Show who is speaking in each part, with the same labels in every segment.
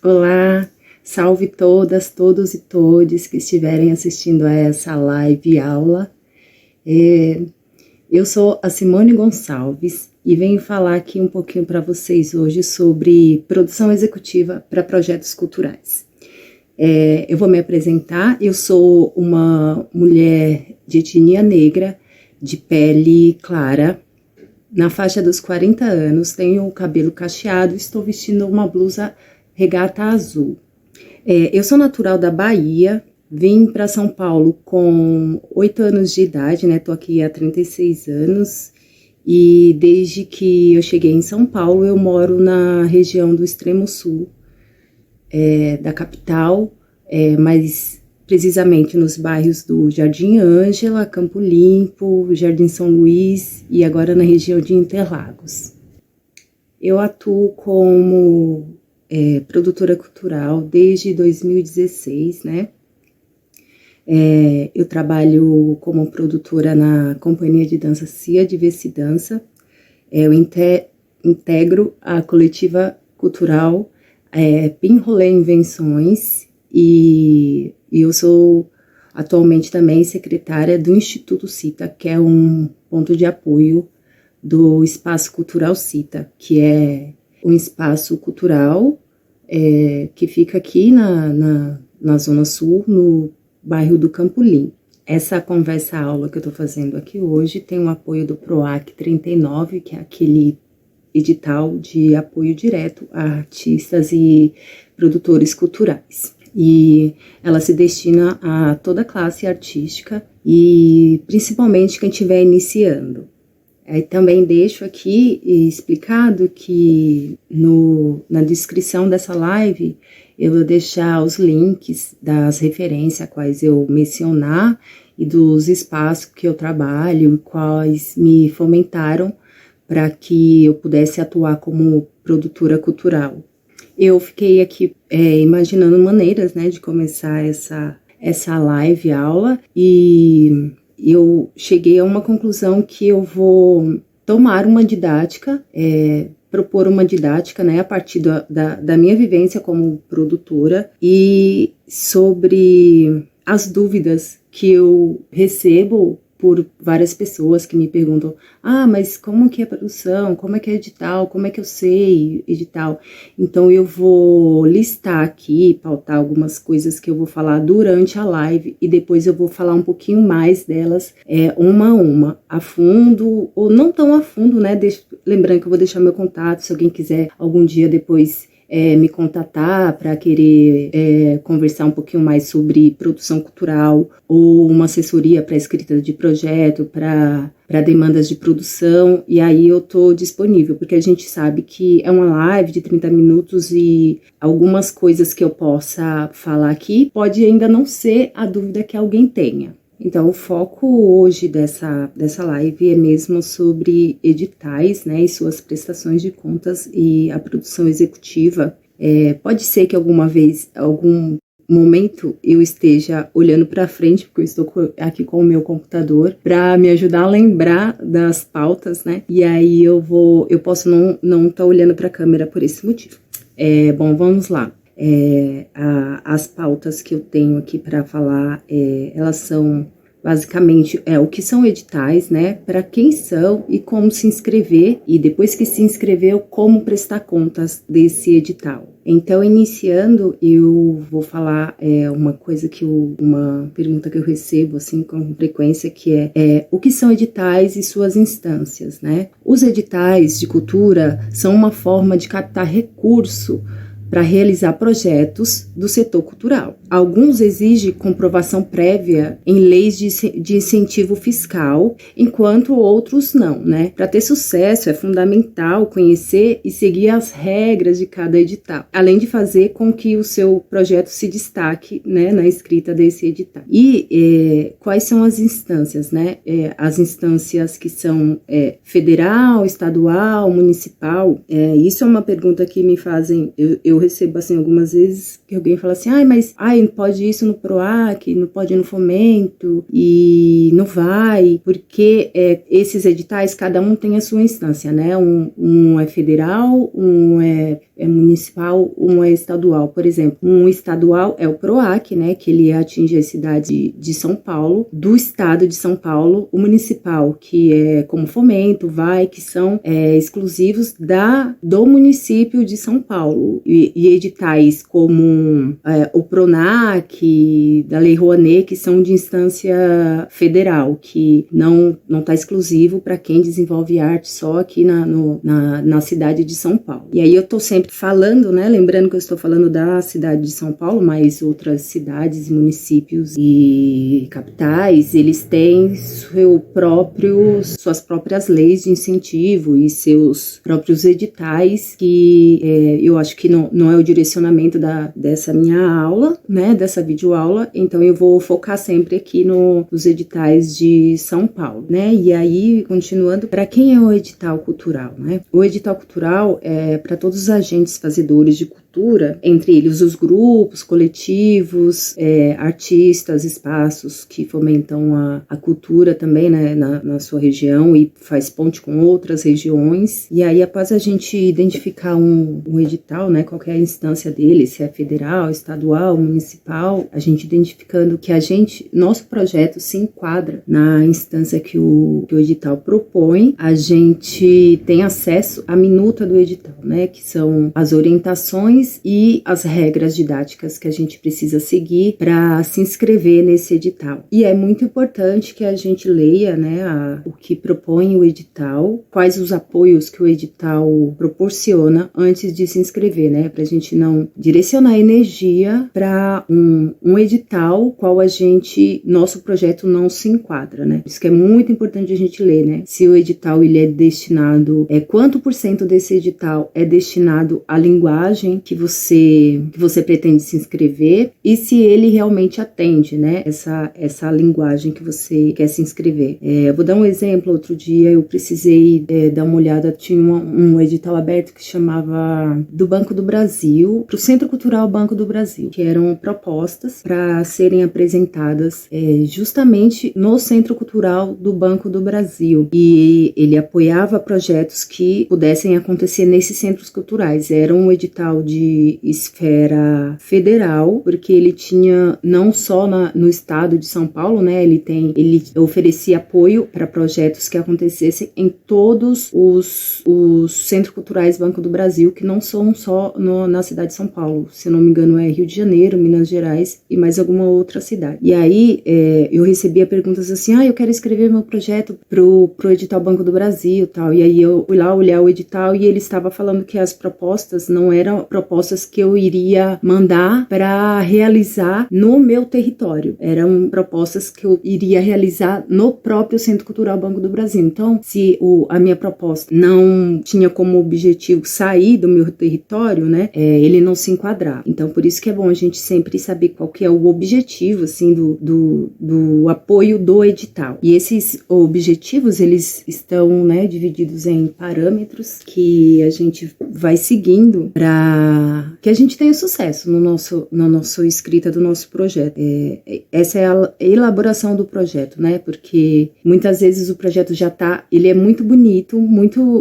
Speaker 1: Olá, salve todas, todos e todes que estiverem assistindo a essa live aula. Eu sou a Simone Gonçalves e venho falar aqui um pouquinho para vocês hoje sobre produção executiva para projetos culturais. Eu vou me apresentar, eu sou uma mulher de etnia negra, de pele clara, na faixa dos 40 anos, tenho o cabelo cacheado, estou vestindo uma blusa regata azul. Eu sou natural da Bahia, vim para São Paulo com 8 anos de idade, né? Tô aqui há 36 anos e desde que eu cheguei em São Paulo eu moro na região do extremo sul da capital, mais precisamente nos bairros do Jardim Ângela, Campo Limpo, Jardim São Luís e agora na região de Interlagos. Eu atuo como produtora cultural desde 2016, né? Eu trabalho como produtora na companhia de dança Cia Diversi Dança. Eu integro a coletiva cultural Pinrolê Invenções e eu sou atualmente também secretária do Instituto Cita, que é um ponto de apoio do Espaço Cultural Cita, que é um espaço cultural que fica aqui na Zona Sul, no bairro do Campo Limpo. Essa conversa-aula que eu estou fazendo aqui hoje tem o apoio do PROAC 39, que é aquele edital de apoio direto a artistas e produtores culturais. E ela se destina a toda a classe artística e principalmente quem estiver iniciando. Também deixo aqui explicado que na descrição dessa live eu vou deixar os links das referências a quais eu mencionar e dos espaços que eu trabalho, quais me fomentaram para que eu pudesse atuar como produtora cultural. Eu fiquei aqui imaginando maneiras, né, de começar essa live aula e eu cheguei a uma conclusão que eu vou tomar uma didática, propor uma didática, né, a partir da minha vivência como produtora e sobre as dúvidas que eu recebo por várias pessoas que me perguntam, mas como que é produção, como é que é edital, como é que eu sei edital? Então eu vou listar aqui, pautar algumas coisas que eu vou falar durante a live e depois eu vou falar um pouquinho mais delas, uma a uma, a fundo, ou não tão a fundo, né? Lembrando que eu vou deixar meu contato, se alguém quiser algum dia depois me contatar para querer conversar um pouquinho mais sobre produção cultural ou uma assessoria para escrita de projeto, para demandas de produção, e aí eu tô disponível, porque a gente sabe que é uma live de 30 minutos e algumas coisas que eu possa falar aqui pode ainda não ser a dúvida que alguém tenha. Então, o foco hoje dessa live é mesmo sobre editais, né, e suas prestações de contas e a produção executiva. Pode ser que alguma vez, algum momento, eu esteja olhando para frente, porque eu estou aqui com o meu computador, para me ajudar a lembrar das pautas, né, e aí eu posso não estar olhando para a câmera por esse motivo. Bom, vamos lá. As pautas que eu tenho aqui para falar, elas são basicamente o que são editais, né? Para quem são e como se inscrever, e depois que se inscreveu, como prestar contas desse edital. Então, iniciando, eu vou falar uma pergunta que eu recebo assim com frequência, que é o que são editais e suas instâncias, né? Os editais de cultura são uma forma de captar recurso para realizar projetos do setor cultural. Alguns exigem comprovação prévia em leis de incentivo fiscal, enquanto outros não, né? Para ter sucesso é fundamental conhecer e seguir as regras de cada edital, além de fazer com que o seu projeto se destaque, né, na escrita desse edital. E quais são as instâncias, né? As instâncias que são federal, estadual, municipal. Isso é uma pergunta que me fazem, eu recebo, assim, algumas vezes que alguém fala assim, não pode isso no PROAC, não pode no Fomento, e não vai, porque esses editais, cada um tem a sua instância, né? Um é federal, um é municipal, um é estadual. Por exemplo, um estadual é o PROAC, né? Que ele atinge a cidade de São Paulo, do estado de São Paulo. O municipal, que é como Fomento, vai, que são exclusivos do município de São Paulo. E editais como o PRONAC, da Lei Rouanet, que são de instância federal, que não está exclusivo para quem desenvolve arte só aqui na cidade de São Paulo. E aí eu estou sempre falando, né, lembrando que eu estou falando da cidade de São Paulo, mas outras cidades, municípios e capitais, eles têm suas próprias leis de incentivo e seus próprios editais, que eu acho que não é o direcionamento dessa minha aula, né, dessa videoaula, então eu vou focar sempre aqui nos editais de São Paulo, né, e aí, continuando, para quem é o edital cultural, né? O edital cultural é para todos os agentes fazedores de cultura, entre eles os grupos, coletivos, artistas, espaços que fomentam a cultura também, né, na sua região e faz ponte com outras regiões. E aí, após a gente identificar um edital, né, qual que é a instância dele, se é federal, estadual, municipal, a gente identificando que nosso projeto se enquadra na instância que o edital propõe, a gente tem acesso à minuta do edital, né, que são as orientações e as regras didáticas que a gente precisa seguir para se inscrever nesse edital. E é muito importante que a gente leia, né, o que propõe o edital, quais os apoios que o edital proporciona antes de se inscrever, né, para a gente não direcionar energia para um edital qual nosso projeto não se enquadra, né. Isso que é muito importante a gente ler, né, se o edital ele é destinado, quanto por cento desse edital é destinado à linguagem que você pretende se inscrever e se ele realmente atende, né, essa linguagem que você quer se inscrever. Eu vou dar um exemplo. Outro dia eu precisei dar uma olhada, tinha um edital aberto que chamava do Banco do Brasil, para o Centro Cultural Banco do Brasil, que eram propostas para serem apresentadas justamente no Centro Cultural do Banco do Brasil, e ele apoiava projetos que pudessem acontecer nesses centros culturais. Era um edital de esfera federal, porque ele tinha não só no estado de São Paulo, né, ele oferecia apoio para projetos que acontecessem em todos os centros culturais Banco do Brasil, que não são só na cidade de São Paulo, se não me engano é Rio de Janeiro, Minas Gerais e mais alguma outra cidade. E aí eu recebia perguntas assim, eu quero escrever meu projeto pro edital Banco do Brasil, tal, e aí eu fui lá olhar o edital e ele estava falando que as propostas não eram propostas que eu iria mandar para realizar no meu território, eram propostas que eu iria realizar no próprio Centro Cultural Banco do Brasil. Então, se a minha proposta não tinha como objetivo sair do meu território, né, ele não se enquadrar. Então, por isso que é bom a gente sempre saber qual que é o objetivo, assim, do apoio do edital. E esses objetivos, eles estão, né, divididos em parâmetros que a gente vai seguindo para que a gente tenha sucesso na nossa escrita do nosso projeto. Essa é a elaboração do projeto, né? Porque muitas vezes o projeto ele é muito bonito,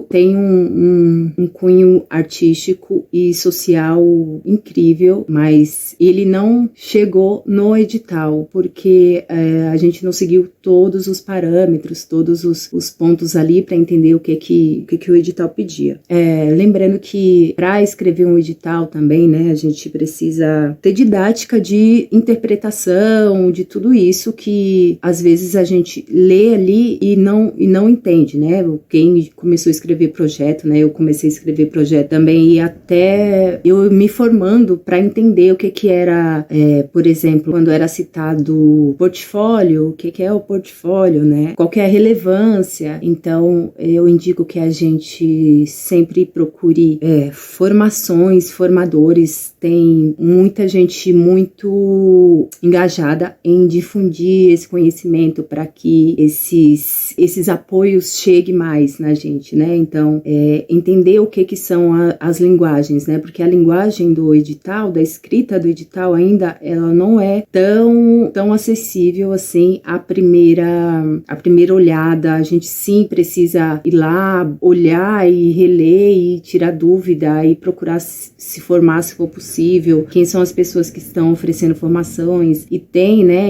Speaker 1: tem um cunho artístico e social incrível, mas ele não chegou no edital, porque a gente não seguiu todos os parâmetros, todos os pontos ali para entender o que o edital pedia. Lembrando que para escrever um edital também, né, a gente precisa ter didática de interpretação, de tudo isso que às vezes a gente lê ali e não entende, né? Quem começou a escrever projeto, né? Eu comecei a escrever projeto também e até eu me formando para entender o que era, por exemplo, quando era citado portfólio, o que é o portfólio, né? Qual que é a relevância? Então, eu indico que a gente sempre procure formações, formadores, tem muita gente muito engajada em difundir esse conhecimento para que esses apoios cheguem mais na gente, né? Então, entender o que são as linguagens, né? Porque a linguagem do edital, da escrita do edital ainda, ela não é tão acessível assim à primeira olhada. A gente sim precisa ir lá, olhar e reler e tirar dúvida e procurar se formar se for possível, quem são as pessoas que estão oferecendo formações, e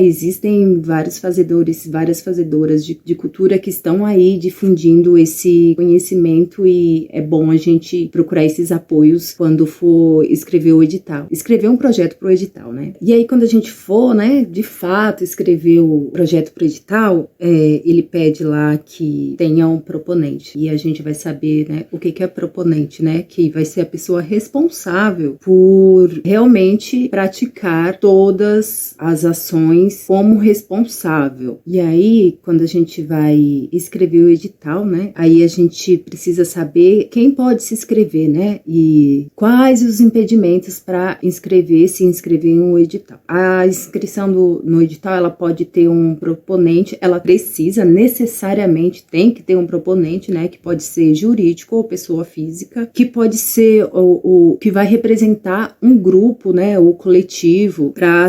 Speaker 1: existem vários fazedores, várias fazedoras de cultura que estão aí difundindo esse conhecimento, e é bom a gente procurar esses apoios quando for escrever o edital, escrever um projeto pro edital, né? E aí quando a gente for, né, de fato escrever o projeto pro edital, ele pede lá que tenha um proponente, e a gente vai saber, né, o que é proponente, né, que vai ser a pessoa responsável por realmente praticar todas as ações como responsável. E aí, quando a gente vai escrever o edital, né, aí a gente precisa saber quem pode se inscrever, né, e quais os impedimentos para se inscrever em um edital. A inscrição no edital, ela pode ter um proponente, ela precisa necessariamente, tem que ter um proponente, né, que pode ser jurídico ou pessoa física, que pode ser o que vai representar um grupo, né, ou coletivo para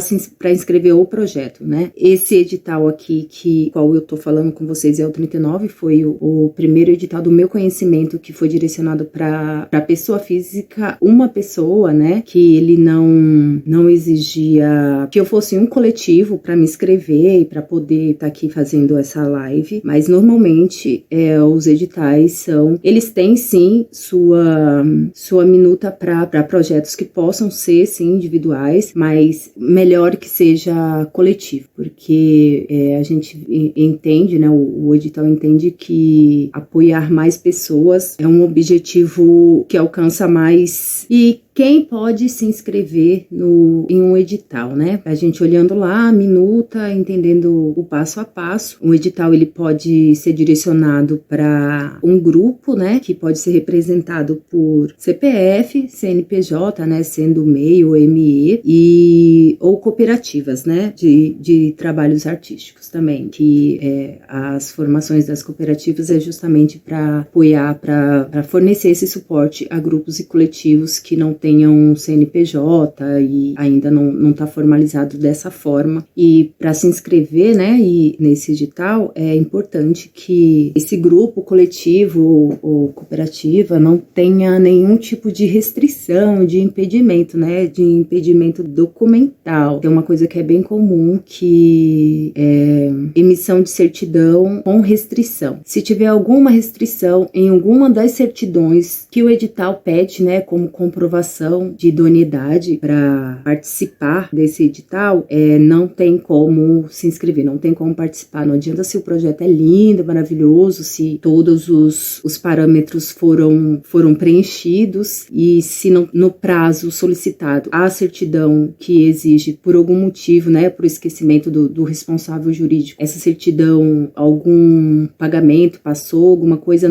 Speaker 1: inscrever o projeto, né. Esse edital aqui, qual eu tô falando com vocês, é o 39, foi o primeiro edital do meu conhecimento que foi direcionado para pessoa física, uma pessoa, né, que ele não exigia que eu fosse um coletivo para me inscrever e para poder estar aqui fazendo essa live, mas normalmente os editais eles têm sim sua minuta para projetos que possam ser sim individuais, mas melhor que seja coletivo, porque a gente entende, né, o edital entende que apoiar mais pessoas é um objetivo que alcança mais. E quem pode se inscrever em um edital, né? A gente olhando lá a minuta, entendendo o passo a passo. Um edital, ele pode ser direcionado para um grupo, né? Que pode ser representado por CPF, CNPJ, né? Sendo MEI ou ME, ou cooperativas, né? De trabalhos artísticos também, que as formações das cooperativas é justamente para apoiar, para fornecer esse suporte a grupos e coletivos que não tenham CNPJ e ainda não está formalizado dessa forma. E para se inscrever, né, e nesse edital, é importante que esse grupo coletivo ou cooperativa não tenha nenhum tipo de restrição, de impedimento, né, de impedimento documental. Tem uma coisa que é bem comum, que é emissão de certidão com restrição. Se tiver alguma restrição em alguma das certidões que o edital pede, né, como comprovação de idoneidade para participar desse edital, não tem como se inscrever, não tem como participar. Não adianta se o projeto é lindo, maravilhoso, se todos os parâmetros foram preenchidos, e se no prazo solicitado a certidão que exige por algum motivo, né, por esquecimento do responsável jurídico, essa certidão, algum pagamento passou, alguma coisa,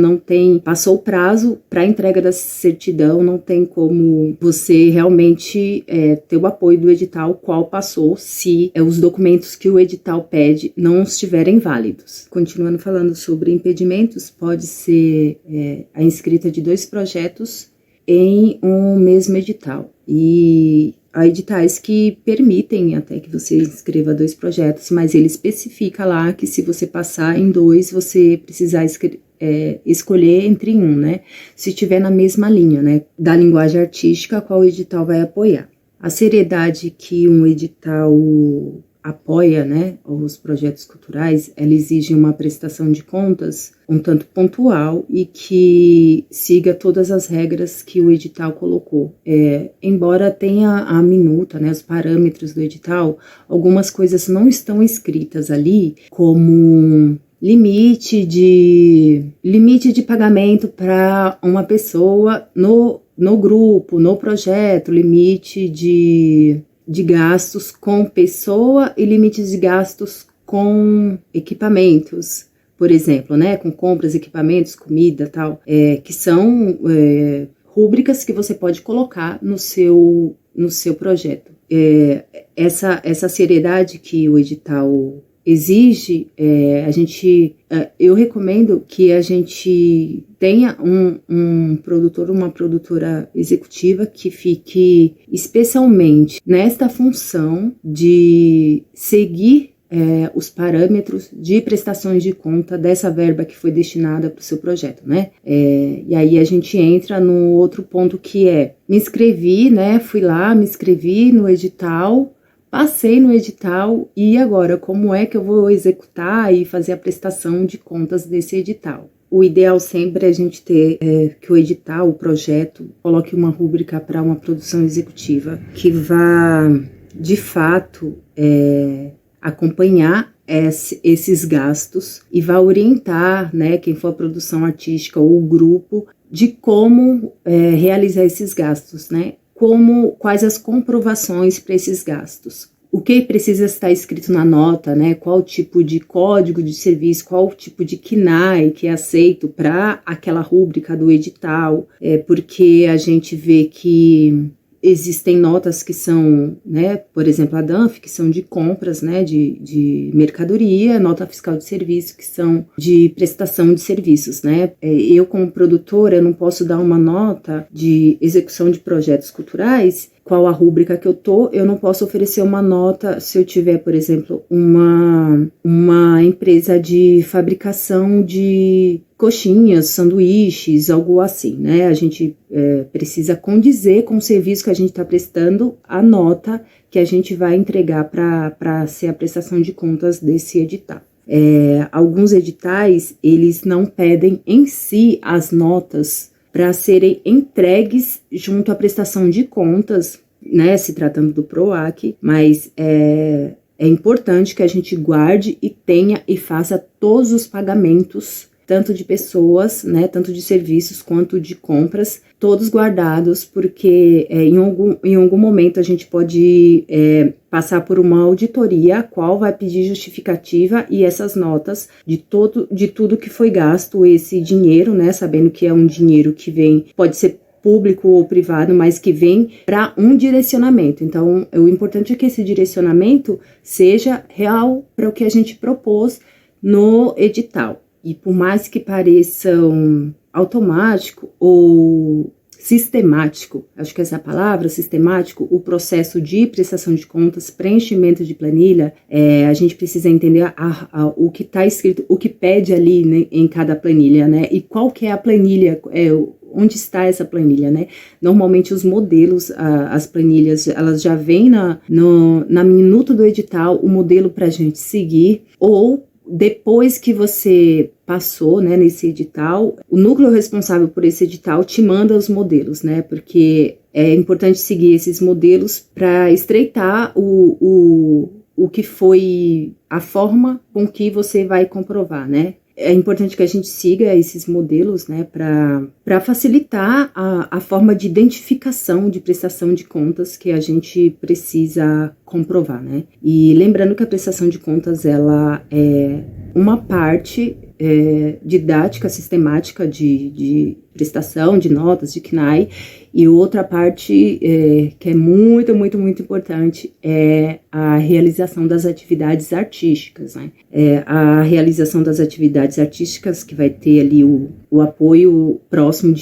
Speaker 1: passou o prazo para entrega da certidão, não tem como você realmente ter o apoio do edital qual passou, se os documentos que o edital pede não estiverem válidos. Continuando falando sobre impedimentos, pode ser a inscrita de 2 projetos em um mesmo edital, e há editais que permitem até que você inscreva 2 projetos, mas ele especifica lá que se você passar em 2, você precisar escolher entre um, né? Se estiver na mesma linha, né, da linguagem artística, qual o edital vai apoiar. A seriedade que um edital apoia, né, os projetos culturais, ela exige uma prestação de contas um tanto pontual e que siga todas as regras que o edital colocou. Embora tenha a minuta, né, os parâmetros do edital, algumas coisas não estão escritas ali, como limite de pagamento para uma pessoa no grupo, no projeto, limite de gastos com pessoa e limites de gastos com equipamentos, por exemplo, né, com compras, equipamentos, comida, tal, que são rúbricas que você pode colocar no seu projeto. Essa seriedade que o edital exige, eu recomendo que a gente tenha um produtor, uma produtora executiva que fique especialmente nesta função de seguir os parâmetros de prestações de conta dessa verba que foi destinada para o seu projeto, né? E aí a gente entra no outro ponto que me inscrevi, né? Fui lá, me inscrevi no edital, passei no edital e agora como é que eu vou executar e fazer a prestação de contas desse edital? O ideal sempre é a gente ter que o edital, o projeto, coloque uma rúbrica para uma produção executiva que vá, de fato, acompanhar esses gastos e vai orientar, né, quem for a produção artística ou o grupo, de como realizar esses gastos, né? Quais as comprovações para esses gastos. O que precisa estar escrito na nota, né? Qual tipo de código de serviço, qual tipo de KNAI que é aceito para aquela rúbrica do edital, porque a gente vê que existem notas que são, né, por exemplo, a DANF, que são de compras, né, de mercadoria, nota fiscal de serviço, que são de prestação de serviços, né. Eu, como produtora, eu não posso dar uma nota de execução de projetos culturais, qual a rúbrica que eu não posso oferecer uma nota se eu tiver, por exemplo, uma empresa de fabricação de coxinhas, sanduíches, algo assim, né? A gente precisa condizer com o serviço que a gente está prestando, a nota que a gente vai entregar para ser a prestação de contas desse edital. Alguns editais, eles não pedem em si as notas para serem entregues junto à prestação de contas, né, se tratando do PROAC, mas é importante que a gente guarde e tenha e faça todos os pagamentos, tanto de pessoas, né, tanto de serviços quanto de compras, todos guardados, porque em algum momento a gente pode passar por uma auditoria, a qual vai pedir justificativa e essas notas de tudo que foi gasto esse dinheiro, né, sabendo que é um dinheiro que vem, pode ser público ou privado, mas que vem para um direcionamento. Então, o importante é que esse direcionamento seja real para o que a gente propôs no edital. E por mais que pareçam automático ou sistemático, acho que essa palavra, sistemático, o processo de prestação de contas, preenchimento de planilha, a gente precisa entender o que está escrito, o que pede ali, né, em cada planilha, né, e qual que é a planilha, onde está essa planilha, né? Normalmente os modelos, as planilhas, elas já vêm na minuta do edital, o modelo para a gente seguir, ou depois que você passou, né, nesse edital, o núcleo responsável por esse edital te manda os modelos, né, porque é importante seguir esses modelos para estreitar o que foi a forma com que você vai comprovar, né. É importante que a gente siga esses modelos, né, para facilitar a forma de identificação de prestação de contas que a gente precisa comprovar, né. E lembrando que a prestação de contas, ela é uma parte didática, sistemática de prestação, de notas, de KNAI, e outra parte que é muito, muito, muito importante é a realização das atividades artísticas, né? A realização das atividades artísticas que vai ter ali o apoio próximo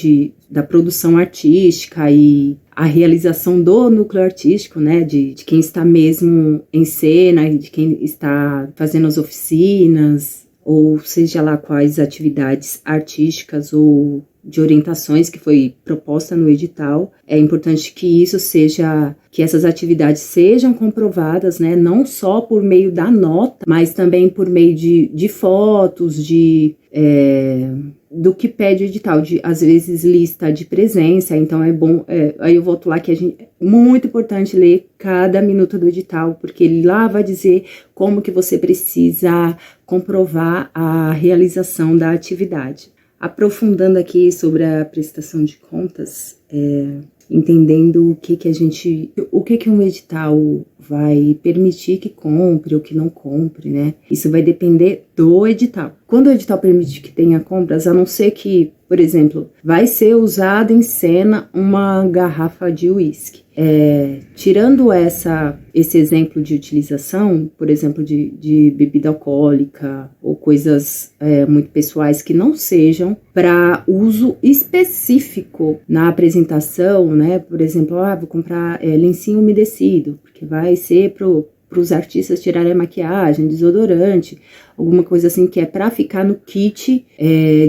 Speaker 1: da produção artística e a realização do núcleo artístico, né, de quem está mesmo em cena, de quem está fazendo as oficinas, ou seja lá quais atividades artísticas ou de orientações que foi proposta no edital. É importante que que essas atividades sejam comprovadas, né, não só por meio da nota, mas também por meio de fotos, do que pede o edital, às vezes lista de presença. Então é bom, aí eu volto lá que é muito importante ler cada minuto do edital, porque ele lá vai dizer como que você precisa comprovar a realização da atividade. Aprofundando aqui sobre a prestação de contas, entendendo o que um edital vai permitir que compre ou que não compre, né? Isso vai depender do edital. Quando o edital permite que tenha compras, a não ser que, Por exemplo, vai ser usada em cena uma garrafa de uísque. Tirando esse exemplo de utilização, por exemplo, de bebida alcoólica ou coisas muito pessoais que não sejam para uso específico na apresentação, né? Por exemplo, vou comprar lencinho umedecido, porque vai ser para os artistas tirarem a maquiagem, desodorante, alguma coisa assim que é para ficar no kit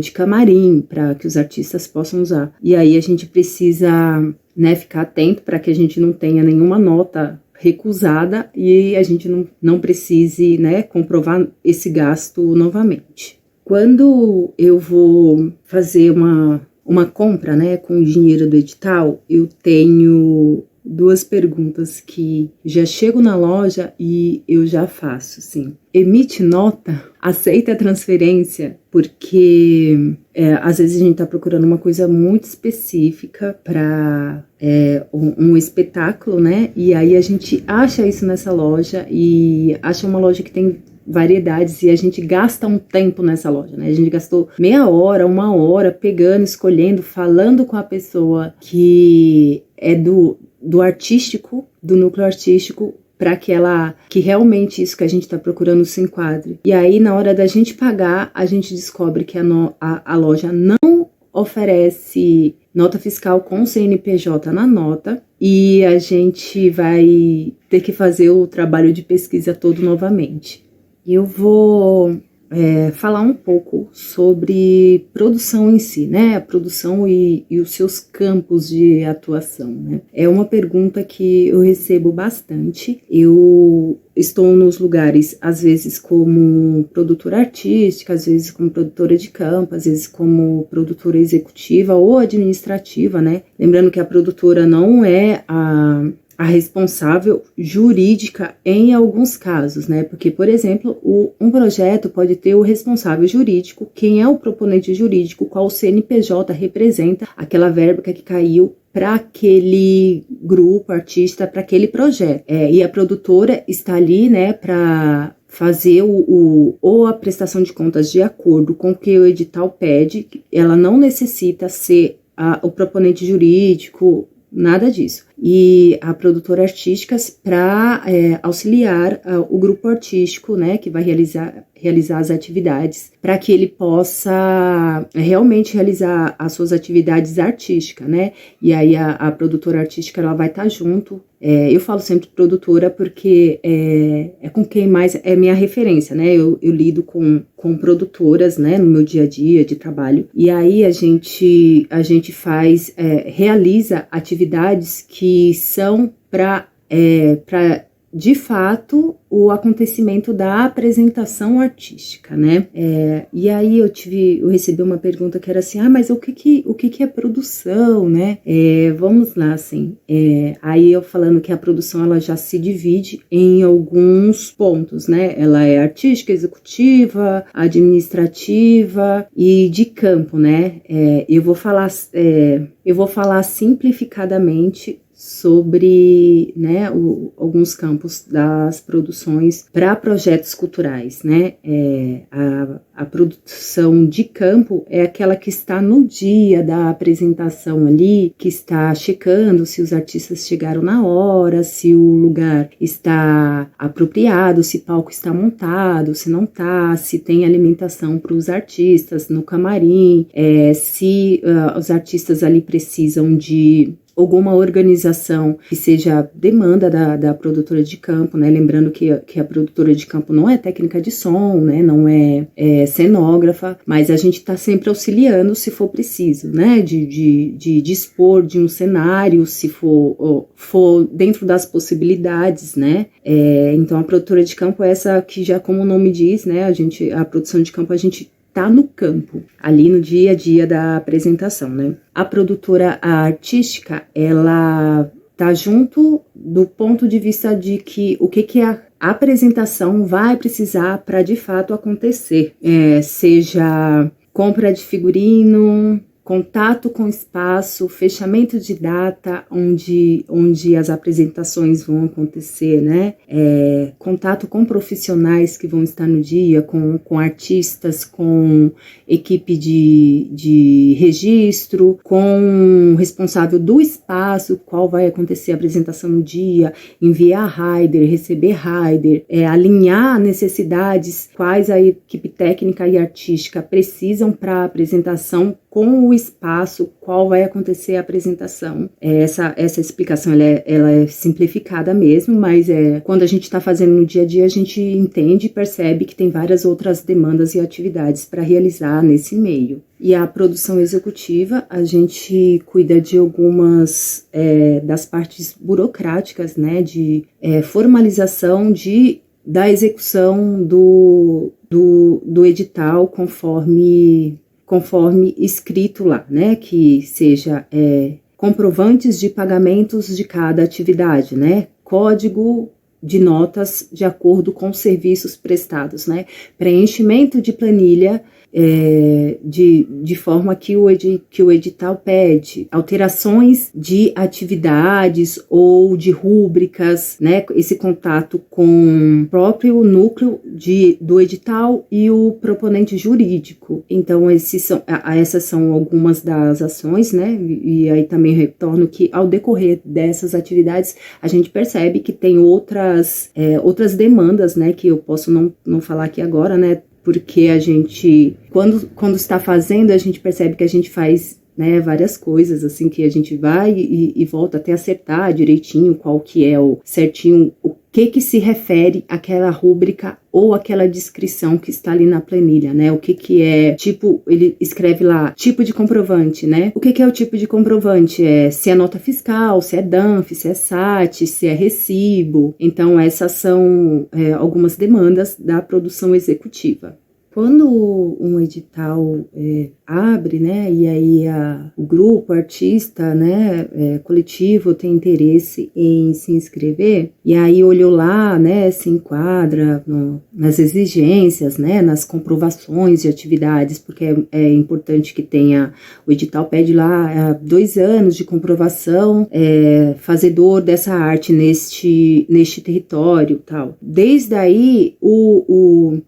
Speaker 1: de camarim, para que os artistas possam usar. E aí a gente precisa, né, ficar atento para que a gente não tenha nenhuma nota recusada e a gente não precise, né, comprovar esse gasto novamente. Quando eu vou fazer uma compra, né, com o dinheiro do edital, eu tenho 2 perguntas que já chego na loja e eu já faço, assim. Emite nota? Aceita transferência? Porque às vezes a gente tá procurando uma coisa muito específica para um espetáculo, né? E aí a gente acha isso nessa loja e acha uma loja que tem variedades e a gente gasta um tempo nessa loja, né? A gente gastou meia hora, 1 hora pegando, escolhendo, falando com a pessoa que é do artístico, do núcleo artístico, para que realmente isso que a gente está procurando se enquadre. E aí, na hora da gente pagar, a gente descobre que a loja não oferece nota fiscal com CNPJ na nota e a gente vai ter que fazer o trabalho de pesquisa todo novamente. Eu vou falar um pouco sobre produção em si, né? A produção e os seus campos de atuação, né? É uma pergunta que eu recebo bastante. Eu estou nos lugares, às vezes como produtora artística, às vezes como produtora de campo, às vezes como produtora executiva ou administrativa, né? Lembrando que a produtora não é a responsável jurídica em alguns casos, né? Porque, por exemplo, um projeto pode ter o responsável jurídico, quem é o proponente jurídico, qual o CNPJ representa aquela verba que caiu para aquele grupo artista, para aquele projeto. E a produtora está ali, né, para fazer ou a prestação de contas de acordo com o que o edital pede. Ela não necessita ser o proponente jurídico, nada disso. E a produtora artística para auxiliar o grupo artístico, né, que vai realizar as atividades, para que ele possa realmente realizar as suas atividades artísticas, né? E aí a produtora artística ela vai estar junto. Eu falo sempre produtora porque é com quem mais é minha referência, né? Eu lido com produtoras, né, no meu dia a dia de trabalho. E aí a gente realiza atividades que são para de fato o acontecimento da apresentação artística, né? E aí eu recebi uma pergunta que era assim, mas o que é produção, né? Vamos lá, assim, aí eu falando que a produção ela já se divide em alguns pontos, né? Ela é artística, executiva, administrativa e de campo, né? Eu vou falar simplificadamente sobre, né, alguns campos das produções para projetos culturais, né? A produção de campo é aquela que está no dia da apresentação ali, que está checando se os artistas chegaram na hora, se o lugar está apropriado, se o palco está montado, se não está, se tem alimentação para os artistas no camarim, se os artistas ali precisam de alguma organização que seja demanda da produtora de campo, né? Lembrando que a produtora de campo não é técnica de som, né? Não é cenógrafa, mas a gente está sempre auxiliando se for preciso, né? De dispor de um cenário, se for dentro das possibilidades, né? Então a produtora de campo é essa que já, como o nome diz, né? A produção de campo a gente tá no campo, ali no dia a dia da apresentação, né? A produtora artística, ela tá junto do ponto de vista de que o que a apresentação vai precisar para de fato acontecer, seja compra de figurino, contato com o espaço, fechamento de data onde as apresentações vão acontecer, né? Contato com profissionais que vão estar no dia, com artistas, com equipe de registro, com o responsável do espaço, qual vai acontecer a apresentação no dia, enviar rider, receber rider, alinhar necessidades, quais a equipe técnica e artística precisam para a apresentação com o espaço, qual vai acontecer a apresentação. Essa explicação ela é simplificada mesmo, mas quando a gente está fazendo no dia a dia, a gente entende e percebe que tem várias outras demandas e atividades para realizar nesse meio. E a produção executiva, a gente cuida de algumas das partes burocráticas, né, de formalização da execução do edital conforme escrito lá, né, que seja comprovantes de pagamentos de cada atividade, né, código de notas de acordo com os serviços prestados, né, preenchimento de planilha de forma que o edital pede, alterações de atividades ou de rúbricas, né, esse contato com o próprio núcleo do edital e o proponente jurídico. Então, essas são algumas das ações, né, e aí também retorno que ao decorrer dessas atividades, a gente percebe que tem outras demandas, né, que eu posso não falar aqui agora, né, porque a gente, quando está fazendo, a gente percebe que a gente faz, né, várias coisas, assim, que a gente vai e volta até acertar direitinho qual que é o certinho, o que se refere àquela rúbrica ou aquela descrição que está ali na planilha, né? O que é, tipo, ele escreve lá, tipo de comprovante, né? O que é o tipo de comprovante? Se é nota fiscal, se é DANF, se é SAT, se é recibo. Então, essas são algumas demandas da produção executiva. Quando um edital abre, né, e aí o grupo, o artista, né, coletivo tem interesse em se inscrever, e aí olhou lá, né, se enquadra nas exigências, né, nas comprovações de atividades, porque é importante que tenha, o edital pede lá 2 anos de comprovação, fazedor dessa arte neste território, tal. Desde aí,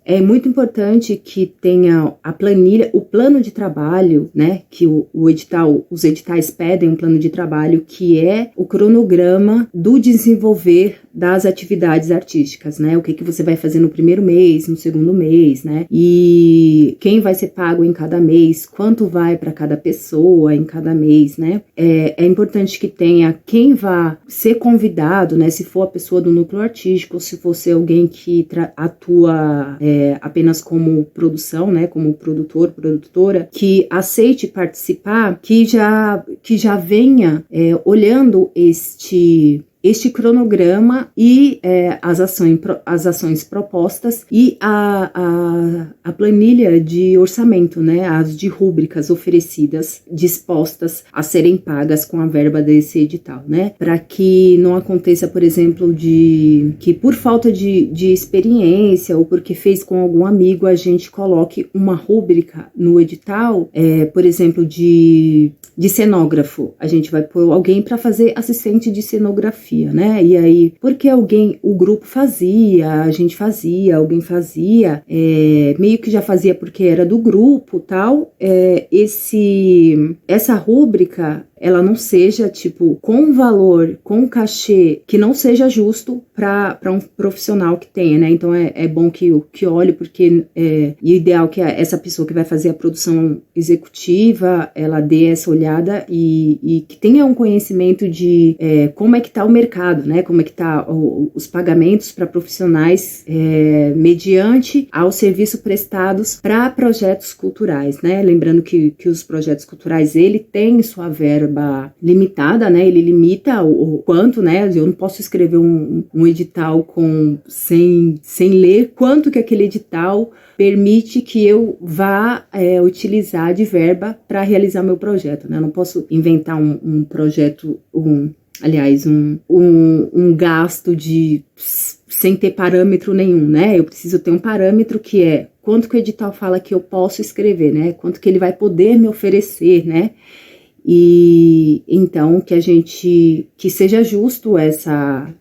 Speaker 1: é muito importante que tenha a planilha, o plano de trabalho, né, que os editais pedem um plano de trabalho, que é o cronograma do desenvolver das atividades artísticas, né, o que você vai fazer no primeiro mês, no segundo mês, né, e quem vai ser pago em cada mês, quanto vai para cada pessoa em cada mês, né, é importante que tenha quem vá ser convidado, né, se for a pessoa do núcleo artístico, ou se for ser alguém que atua apenas como produção, né, como produtor, produtora, que aceite participar, que já venha olhando este cronograma e as ações propostas e a planilha de orçamento, né, as de rúbricas oferecidas, dispostas a serem pagas com a verba desse edital, né, para que não aconteça, por exemplo, que por falta de experiência ou porque fez com algum amigo, a gente coloque uma rúbrica no edital, por exemplo, de cenógrafo. A gente vai pôr alguém para fazer assistente de cenografia, né? E aí, porque o grupo fazia, a gente fazia, alguém fazia, meio que já fazia porque era do grupo, tal, essa rúbrica, ela não seja, tipo, com valor, com cachê, que não seja justo para um profissional que tenha, né? Então, é bom que olhe, porque e o ideal que essa pessoa que vai fazer a produção executiva, ela dê essa olhada e que tenha um conhecimento de como é que tá o mercado, né? Como é que tá os pagamentos para profissionais mediante aos serviços prestados para projetos culturais, né? Lembrando que os projetos culturais, ele tem sua verba limitada, né? Ele limita o quanto, né? Eu não posso escrever um edital sem ler quanto que aquele edital permite que eu vá utilizar de verba para realizar meu projeto, né? Eu não posso inventar um projeto, aliás, um gasto sem ter parâmetro nenhum, né? Eu preciso ter um parâmetro que é quanto que o edital fala que eu posso escrever, né? Quanto que ele vai poder me oferecer, né? E então que seja justo essa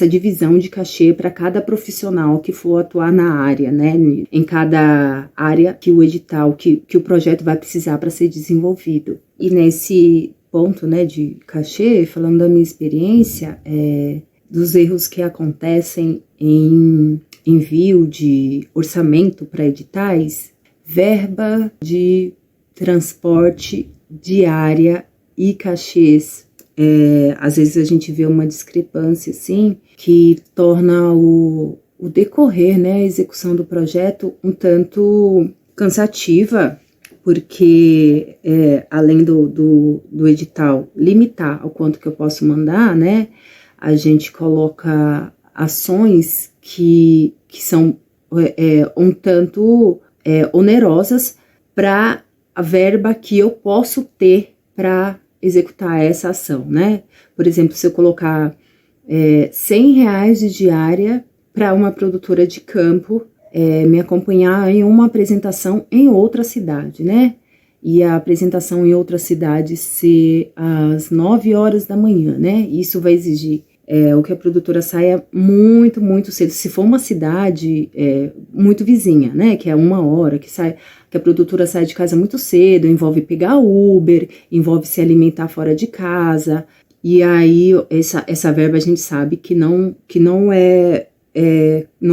Speaker 1: divisão de cachê para cada profissional que for atuar na área, né? Em cada área que o edital, que o projeto vai precisar para ser desenvolvido. E nesse ponto, né, de cachê, falando da minha experiência, dos erros que acontecem em envio de orçamento para editais, verba de transporte, diária e cachês. Às vezes a gente vê uma discrepância assim que torna o decorrer, né, a execução do projeto um tanto cansativa, porque além do edital limitar ao quanto que eu posso mandar, né, a gente coloca ações que são um tanto onerosas para a verba que eu posso ter para executar essa ação, né? Por exemplo, se eu colocar R$100 de diária para uma produtora de campo me acompanhar em uma apresentação em outra cidade, né? E a apresentação em outra cidade ser às 9 horas da manhã, né? Isso vai exigir o que a produtora saia muito, muito cedo. Se for uma cidade muito vizinha, né? Que é 1 hora, que a produtora sai de casa muito cedo, envolve pegar Uber, envolve se alimentar fora de casa. E aí, essa verba a gente sabe que não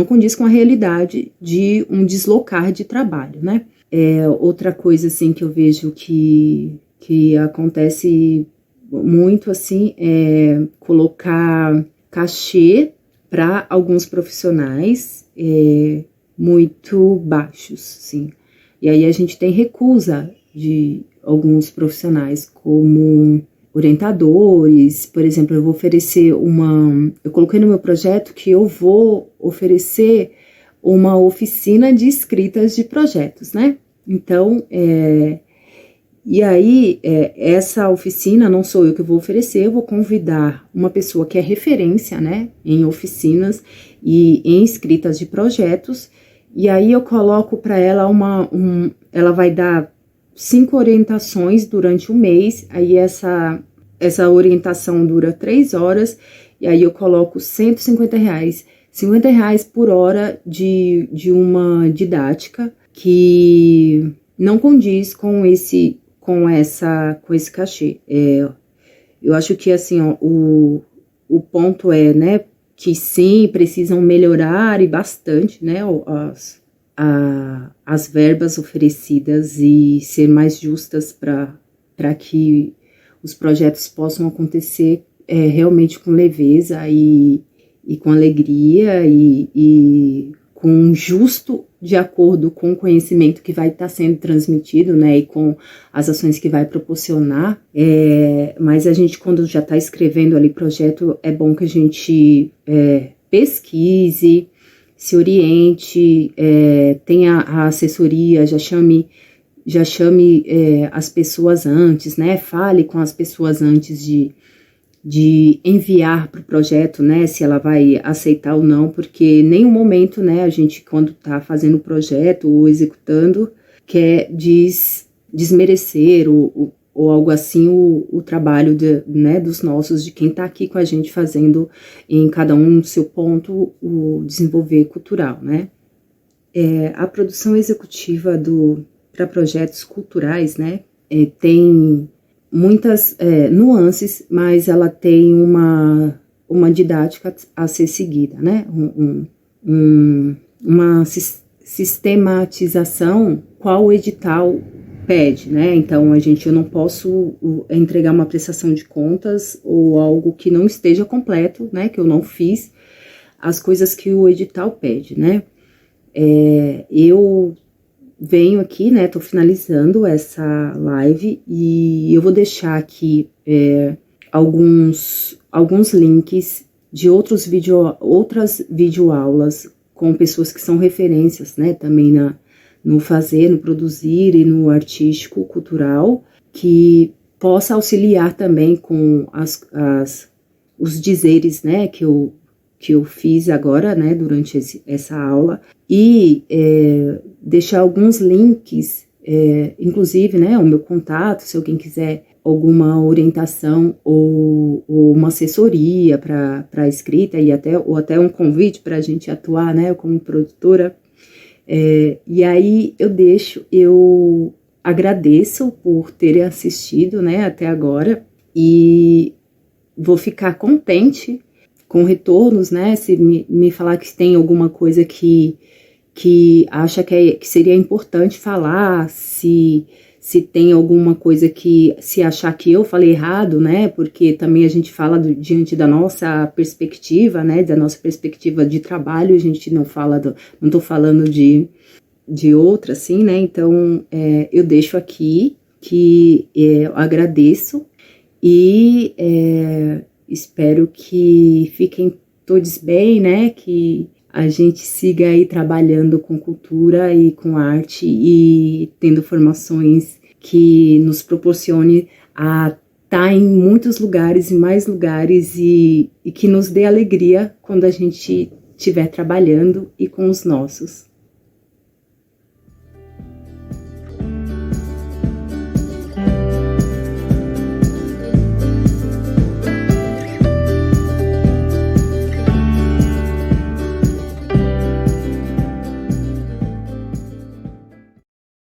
Speaker 1: condiz com a realidade de um deslocar de trabalho, né? Outra coisa, assim, que eu vejo que acontece muito, assim, é colocar cachê para alguns profissionais muito baixos, sim. E aí a gente tem recusa de alguns profissionais, como orientadores. Por exemplo, eu vou oferecer eu coloquei no meu projeto que eu vou oferecer uma oficina de escritas de projetos, né? Então, e aí, essa oficina não sou eu que vou oferecer, eu vou convidar uma pessoa que é referência, né, em oficinas e em escritas de projetos, e aí eu coloco para ela ela vai dar 5 orientações durante o mês, aí essa orientação dura 3 horas, e aí eu coloco R$150, R$50 por hora de uma didática que não condiz com esse cachê. Eu acho que, assim, ó, o ponto né, que sim, precisam melhorar e bastante, né, as verbas oferecidas e ser mais justas para que os projetos possam acontecer realmente com leveza e com alegria e com justo de acordo com o conhecimento que vai estar sendo transmitido, né, e com as ações que vai proporcionar. Mas a gente, quando já está escrevendo ali projeto, é bom que a gente pesquise, se oriente, tenha a assessoria, já chame as pessoas antes, né, fale com as pessoas antes de enviar para o projeto, né, se ela vai aceitar ou não, porque em nenhum momento, né, a gente, quando está fazendo o projeto ou executando, quer desmerecer ou algo assim o trabalho né, dos nossos, de quem está aqui com a gente fazendo em cada um no seu ponto o desenvolver cultural, né. A produção executiva para projetos culturais, né, tem muitas nuances, mas ela tem uma didática a ser seguida, né? Uma sistematização qual o edital pede, né? Então, eu não posso entregar uma prestação de contas ou algo que não esteja completo, né? Que eu não fiz as coisas que o edital pede, né? Eu venho aqui, né, tô finalizando essa live e eu vou deixar aqui alguns links de outras videoaulas com pessoas que são referências, né, também no fazer, no produzir e no artístico, cultural, que possa auxiliar também com os dizeres, né, que eu fiz agora, né, durante essa aula, e deixar alguns links, inclusive, né, o meu contato, se alguém quiser alguma orientação ou uma assessoria para a escrita ou até um convite para a gente atuar, né, como produtora. E aí eu agradeço por terem assistido, né, até agora, e vou ficar contente com retornos, né, se me falar que tem alguma coisa que acha que seria importante falar, se tem alguma coisa que, se achar que eu falei errado, né, porque também a gente fala diante da nossa perspectiva, né, da nossa perspectiva de trabalho, a gente não tô falando de outra, assim, né, então eu deixo aqui que eu agradeço e espero que fiquem todos bem, né, que a gente siga aí trabalhando com cultura e com arte e tendo formações que nos proporcione a estar em muitos lugares e mais lugares e que nos dê alegria quando a gente estiver trabalhando e com os nossos.